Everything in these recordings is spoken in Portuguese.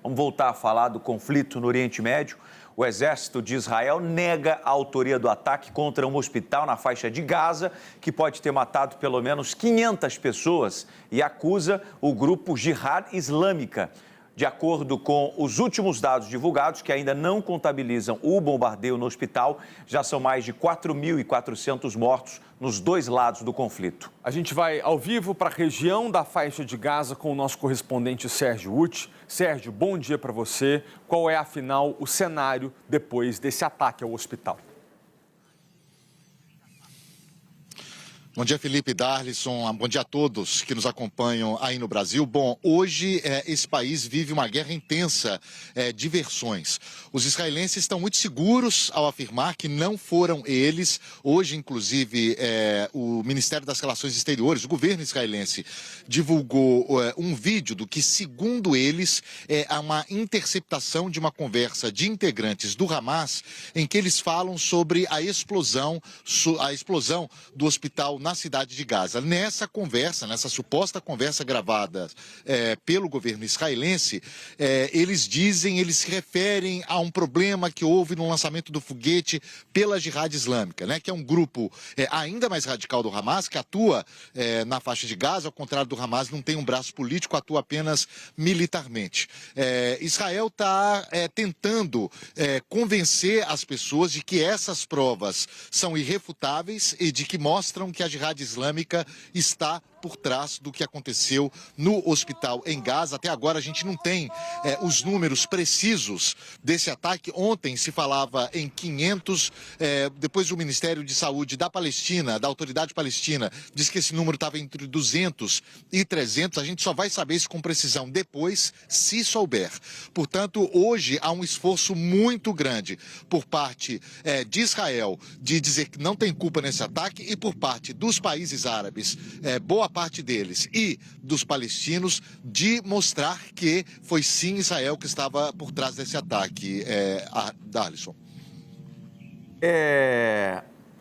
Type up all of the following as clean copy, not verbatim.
Vamos voltar a falar do conflito no Oriente Médio. O exército de Israel nega a autoria do ataque contra um hospital na faixa de Gaza, que pode ter matado pelo menos 500 pessoas, e acusa o grupo Jihad Islâmica. De acordo com os últimos dados divulgados, que ainda não contabilizam o bombardeio no hospital, já são mais de 4.400 mortos nos dois lados do conflito. A gente vai ao vivo para a região da faixa de Gaza com o nosso correspondente Sérgio Uti. Sérgio, bom dia para você. Qual é, afinal, o cenário depois desse ataque ao hospital? Bom dia, Felipe, Darlisson. Bom dia a todos que nos acompanham aí no Brasil. Bom, hoje esse país vive uma guerra intensa de versões. Os israelenses estão muito seguros ao afirmar que não foram eles. Hoje, inclusive, o Ministério das Relações Exteriores, o governo israelense, divulgou um vídeo do que, segundo eles, é uma interceptação de uma conversa de integrantes do Hamas, em que eles falam sobre a explosão do hospital na cidade de Gaza. Nessa conversa, nessa suposta conversa gravada pelo governo israelense, eles se referem a um problema que houve no lançamento do foguete pela Jihad Islâmica, né, que é um grupo ainda mais radical do Hamas, que atua na faixa de Gaza, ao contrário do Hamas, não tem um braço político, atua apenas militarmente. Israel está tentando convencer as pessoas de que essas provas são irrefutáveis e de que mostram que a Jihad Islâmica está por trás do que aconteceu no hospital em Gaza. Até agora a gente não tem os números precisos desse ataque. Ontem se falava em 500, depois o Ministério de Saúde da Palestina, da Autoridade Palestina, diz que esse número estava entre 200 e 300. A gente só vai saber isso com precisão depois, se souber. Portanto, hoje há um esforço muito grande por parte de Israel de dizer que não tem culpa nesse ataque e por parte dos países árabes, boa parte deles, e dos palestinos, de mostrar que foi sim Israel que estava por trás desse ataque. Darlisson.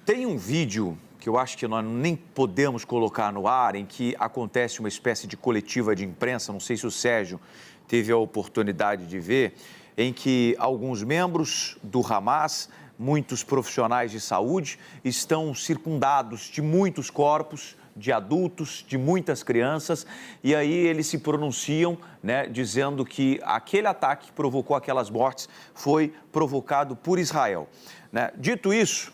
Tem um vídeo que eu acho que nós nem podemos colocar no ar, em que acontece uma espécie de coletiva de imprensa, não sei se o Sérgio teve a oportunidade de ver, em que alguns membros do Hamas, muitos profissionais de saúde, estão circundados de muitos corpos, de adultos, de muitas crianças, e aí eles se pronunciam, né, dizendo que aquele ataque que provocou aquelas mortes foi provocado por Israel, né? Dito isso,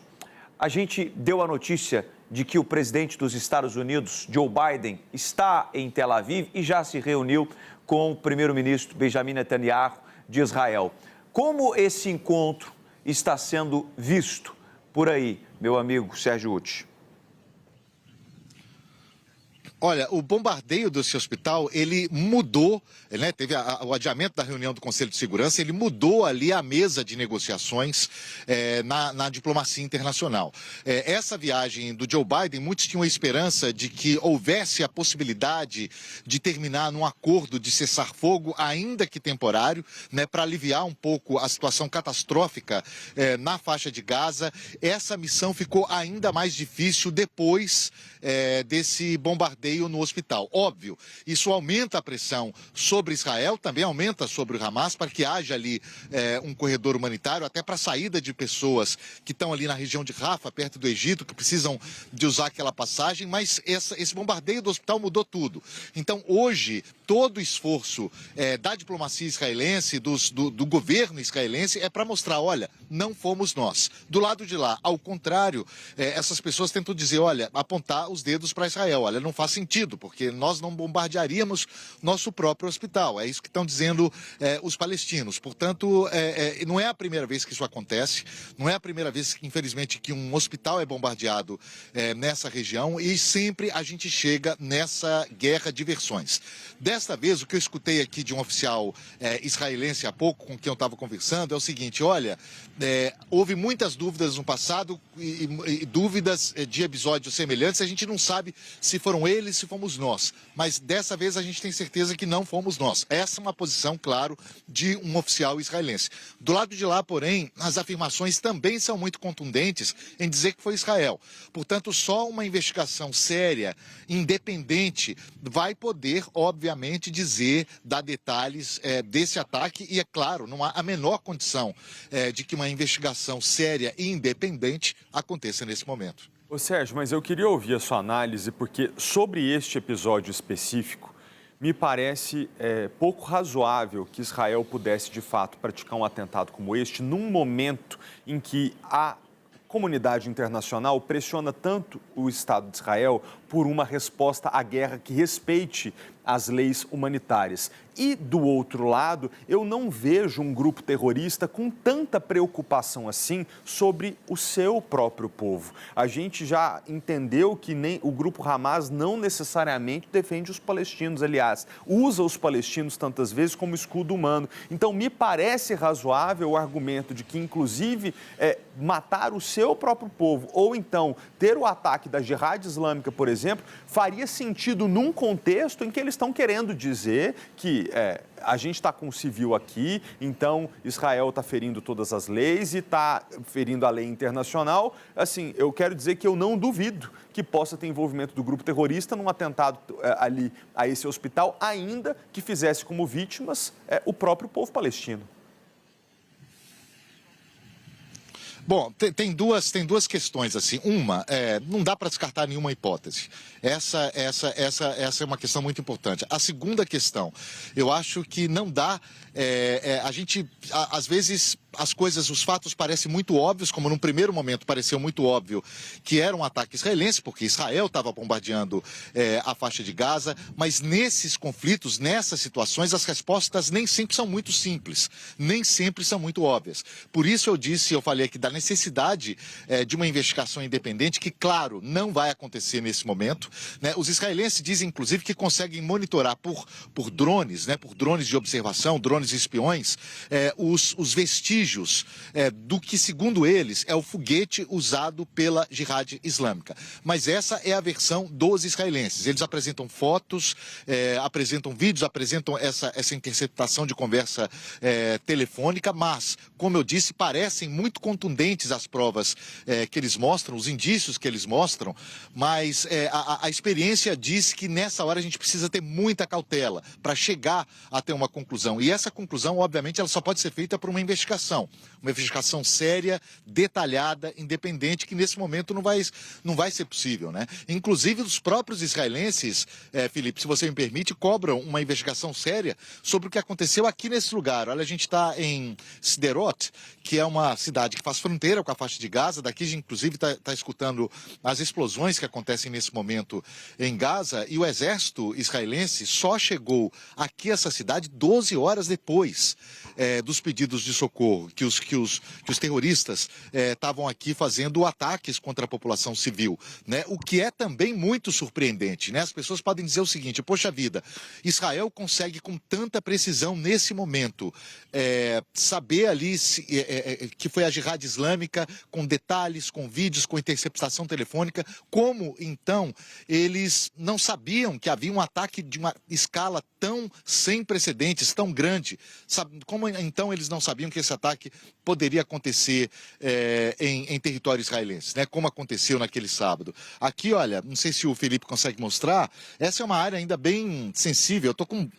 a gente deu a notícia de que o presidente dos Estados Unidos, Joe Biden, está em Tel Aviv e já se reuniu com o primeiro-ministro Benjamin Netanyahu de Israel. Como esse encontro está sendo visto por aí, meu amigo Sérgio Uti? Olha, o bombardeio desse hospital, ele mudou, né, teve o adiamento da reunião do Conselho de Segurança, ele mudou ali a mesa de negociações na diplomacia internacional. Essa viagem do Joe Biden, muitos tinham a esperança de que houvesse a possibilidade de terminar num acordo de cessar-fogo, ainda que temporário, né, para aliviar um pouco a situação catastrófica na faixa de Gaza. Essa missão ficou ainda mais difícil depois desse bombardeio no hospital. Óbvio, isso aumenta a pressão sobre Israel, também aumenta sobre o Hamas, para que haja ali um corredor humanitário, até para a saída de pessoas que estão ali na região de Rafah, perto do Egito, que precisam de usar aquela passagem, mas esse bombardeio do hospital mudou tudo. Então, hoje, todo o esforço da diplomacia israelense, do governo israelense, é para mostrar, olha, não fomos nós. Do lado de lá, ao contrário, essas pessoas tentam dizer, olha, apontar os dedos para Israel, olha, não faz sentido, porque nós não bombardearíamos nosso próprio hospital. É isso que estão dizendo os palestinos. Portanto, não é a primeira vez que isso acontece, não é a primeira vez, infelizmente, que um hospital é bombardeado nessa região, e sempre a gente chega nessa guerra de versões. Desta vez, o que eu escutei aqui de um oficial israelense há pouco, com quem eu estava conversando, é o seguinte, olha, houve muitas dúvidas no passado e dúvidas de episódios semelhantes, a gente não sabe se foram eles eles, se fomos nós. Mas dessa vez a gente tem certeza que não fomos nós. Essa é uma posição, claro, de um oficial israelense. Do lado de lá, porém, as afirmações também são muito contundentes em dizer que foi Israel. Portanto, só uma investigação séria, independente, vai poder, obviamente, dar detalhes desse ataque. E, é claro, não há a menor condição de que uma investigação séria e independente aconteça nesse momento. Ô Sérgio, mas eu queria ouvir a sua análise, porque sobre este episódio específico, me parece pouco razoável que Israel pudesse, de fato, praticar um atentado como este num momento em que a comunidade internacional pressiona tanto o Estado de Israel por uma resposta à guerra que respeite as leis humanitárias. E, do outro lado, eu não vejo um grupo terrorista com tanta preocupação assim sobre o seu próprio povo. A gente já entendeu que nem o grupo Hamas não necessariamente defende os palestinos, aliás, usa os palestinos tantas vezes como escudo humano. Então, me parece razoável o argumento de que, inclusive, matar o seu próprio povo ou então ter o ataque da Jihad Islâmica, por exemplo, faria sentido num contexto em que eles estão querendo dizer que a gente está com um civil aqui, então Israel está ferindo todas as leis e está ferindo a lei internacional. Assim, eu quero dizer que eu não duvido que possa ter envolvimento do grupo terrorista num atentado ali a esse hospital, ainda que fizesse como vítimas o próprio povo palestino. Bom, tem duas questões assim. Uma, não dá para descartar nenhuma hipótese. Essa é uma questão muito importante. A segunda questão, eu acho que não dá. A gente, às vezes, os fatos parecem muito óbvios, como num primeiro momento pareceu muito óbvio que era um ataque israelense, porque Israel estava bombardeando a faixa de Gaza, mas nesses conflitos, nessas situações, as respostas nem sempre são muito simples, nem sempre são muito óbvias. Por isso eu falei aqui da necessidade de uma investigação independente, que, claro, não vai acontecer nesse momento, né? Os israelenses dizem, inclusive, que conseguem monitorar por drones, né? Por drones de observação, drones espiões, os vestígios do que, segundo eles, é o foguete usado pela Jihad Islâmica. Mas essa é a versão dos israelenses. Eles apresentam fotos, apresentam vídeos, apresentam essa interceptação de conversa telefônica, mas, como eu disse, parecem muito contundentes as provas que eles mostram, os indícios que eles mostram, mas a experiência diz que nessa hora a gente precisa ter muita cautela para chegar até uma conclusão. E essa conclusão, obviamente, ela só pode ser feita por uma investigação séria, detalhada, independente, que nesse momento não vai ser possível, né? Inclusive, os próprios israelenses, Felipe, se você me permite, cobram uma investigação séria sobre o que aconteceu aqui nesse lugar. Olha, a gente está em Sderot, que é uma cidade que faz fronteira com a faixa de Gaza. Daqui a gente, inclusive, está escutando as explosões que acontecem nesse momento em Gaza, e o exército israelense só chegou aqui a essa cidade 12 horas depois dos pedidos de socorro, que os terroristas estavam aqui fazendo ataques contra a população civil, né? O que é também muito surpreendente, né? As pessoas podem dizer o seguinte: poxa vida, Israel consegue com tanta precisão nesse momento saber ali que foi a Jihad Islâmica, com detalhes, com vídeos, com interceptação telefônica. Como então eles não sabiam que havia um ataque de uma escala tão sem precedentes, tão grande? Como então eles não sabiam que esse ataque poderia acontecer em território israelense, né? Como aconteceu naquele sábado. Aqui, olha, não sei se o Felipe consegue mostrar, essa é uma área ainda bem sensível. Eu estou com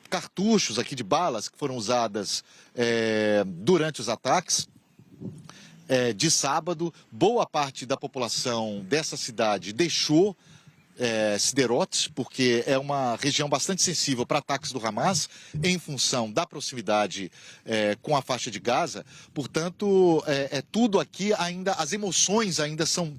cartuchos aqui de balas que foram usadas durante os ataques de sábado. Boa parte da população dessa cidade deixou Sderot, porque é uma região bastante sensível para ataques do Hamas, em função da proximidade com a faixa de Gaza. Portanto, tudo aqui ainda, as emoções ainda estão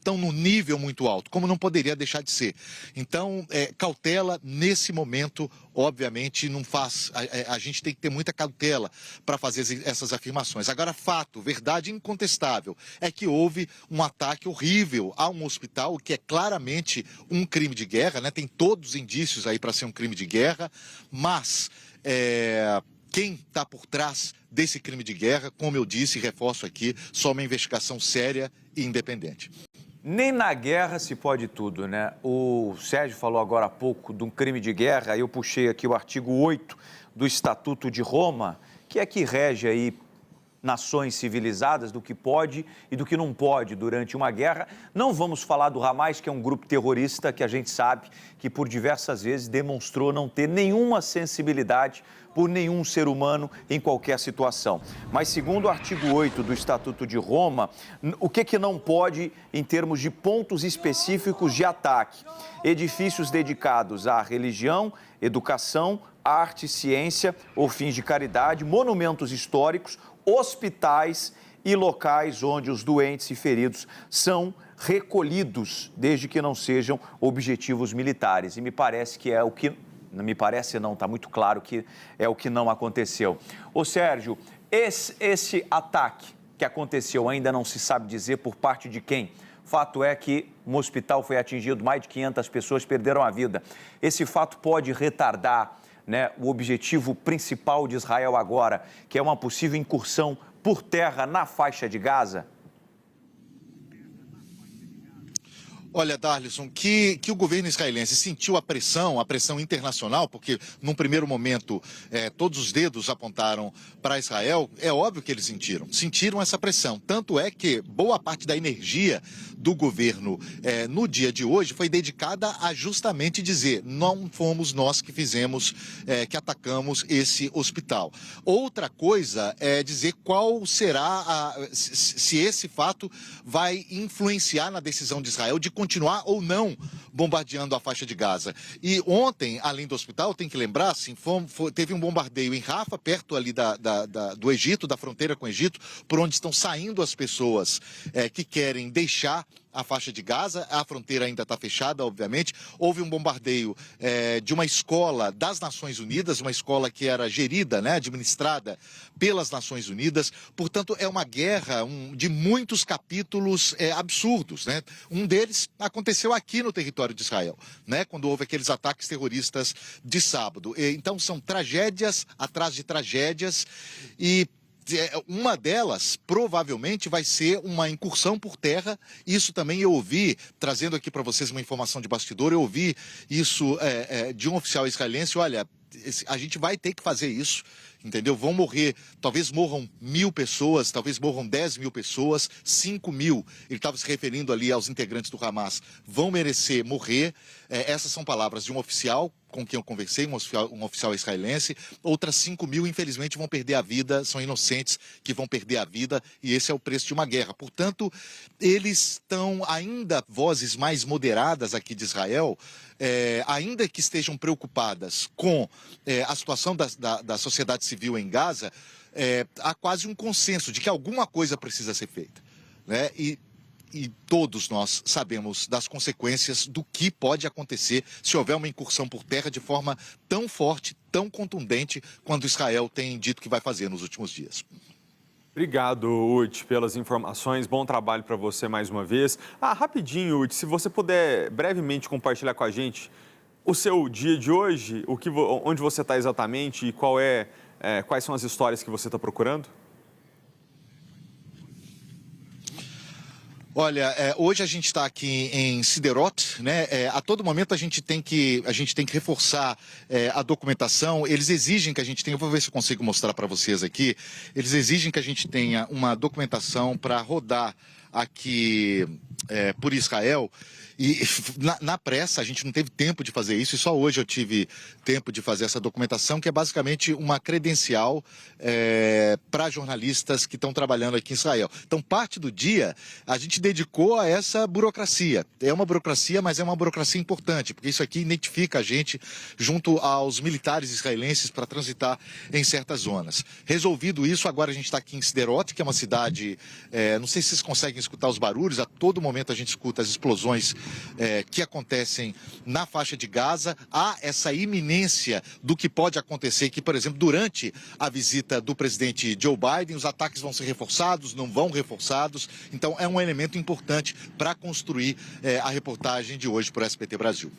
num nível muito alto, como não poderia deixar de ser. Então, cautela nesse momento, obviamente, não faz. A gente tem que ter muita cautela para fazer essas afirmações. Agora, fato, verdade incontestável, é que houve um ataque horrível a um hospital, que é claramente um crime de guerra, né? Tem todos os indícios aí para ser um crime de guerra, mas quem está por trás desse crime de guerra, como eu disse e reforço aqui, só uma investigação séria e independente. Nem na guerra se pode tudo, né? O Sérgio falou agora há pouco de um crime de guerra, eu puxei aqui o artigo 8 do Estatuto de Roma, que é que rege aí nações civilizadas do que pode e do que não pode durante uma guerra. Não vamos falar do Hamas, que é um grupo terrorista que a gente sabe que por diversas vezes demonstrou não ter nenhuma sensibilidade por nenhum ser humano em qualquer situação. Mas segundo o artigo 8 do Estatuto de Roma, o que não pode em termos de pontos específicos de ataque? Edifícios dedicados à religião, educação, arte, ciência ou fins de caridade, monumentos históricos, hospitais e locais onde os doentes e feridos são recolhidos, desde que não sejam objetivos militares. E me parece que é o que... Não me parece não, está muito claro que é o que não aconteceu. Ô Sérgio, esse ataque que aconteceu ainda não se sabe dizer por parte de quem? Fato é que um hospital foi atingido, mais de 500 pessoas perderam a vida. Esse fato pode retardar, né, o objetivo principal de Israel agora, que é uma possível incursão por terra na faixa de Gaza? Olha, Darlison, que o governo israelense sentiu a pressão internacional, porque num primeiro momento todos os dedos apontaram para Israel, é óbvio que eles sentiram essa pressão. Tanto é que boa parte da energia do governo no dia de hoje foi dedicada a justamente dizer: não fomos nós que fizemos, que atacamos esse hospital. Outra coisa é dizer qual será, se esse fato vai influenciar na decisão de Israel de continuar ou não bombardeando a faixa de Gaza. E ontem, além do hospital, tem que lembrar, assim, teve um bombardeio em Rafa, perto ali do Egito, da fronteira com o Egito, por onde estão saindo as pessoas que querem deixar a faixa de Gaza. A fronteira ainda está fechada, obviamente. Houve um bombardeio de uma escola das Nações Unidas, uma escola que era gerida, né, administrada pelas Nações Unidas. Portanto, é uma guerra de muitos capítulos absurdos, né? Um deles aconteceu aqui no território de Israel, né, quando houve aqueles ataques terroristas de sábado. Então, são tragédias atrás de tragédias e uma delas, provavelmente, vai ser uma incursão por terra. Isso também eu ouvi, trazendo aqui para vocês uma informação de bastidor, eu ouvi isso de um oficial israelense: olha, a gente vai ter que fazer isso, entendeu? Vão morrer, talvez morram 1.000 pessoas, talvez morram 10.000 pessoas, 5.000, ele estava se referindo ali aos integrantes do Hamas, vão merecer morrer. Essas são palavras de um oficial com quem eu conversei, um oficial israelense. Outras 5.000, infelizmente, vão perder a vida, são inocentes que vão perder a vida, e esse é o preço de uma guerra. Portanto, eles estão ainda, vozes mais moderadas aqui de Israel, ainda que estejam preocupadas com a situação da sociedade civil em Gaza, há quase um consenso de que alguma coisa precisa ser feita, né? E todos nós sabemos das consequências do que pode acontecer se houver uma incursão por terra de forma tão forte, tão contundente, quanto Israel tem dito que vai fazer nos últimos dias. Obrigado, Udi, pelas informações. Bom trabalho para você mais uma vez. Rapidinho, Udi, se você puder brevemente compartilhar com a gente o seu dia de hoje, onde você está exatamente e quais são as histórias que você está procurando? Olha, hoje a gente está aqui em Sderot, né? A todo momento a gente tem que reforçar a documentação. Eles exigem que a gente tenha, eu vou ver se eu consigo mostrar para vocês aqui, eles exigem que a gente tenha uma documentação para rodar aqui por Israel. E na pressa a gente não teve tempo de fazer isso, e só hoje eu tive tempo de fazer essa documentação, que é basicamente uma credencial para jornalistas que estão trabalhando aqui em Israel. Então, parte do dia a gente dedicou a essa burocracia. É uma burocracia, mas é uma burocracia importante, porque isso aqui identifica a gente junto aos militares israelenses para transitar em certas zonas. Resolvido isso, agora a gente está aqui em Sderot, que é uma cidade, não sei se vocês conseguem escutar os barulhos, a todo momento a gente escuta as explosões que acontecem na faixa de Gaza. Há essa iminência do que pode acontecer, que, por exemplo, durante a visita do presidente Joe Biden, os ataques vão ser reforçados, não vão reforçados. Então, é um elemento importante para construir a reportagem de hoje para o SBT Brasil.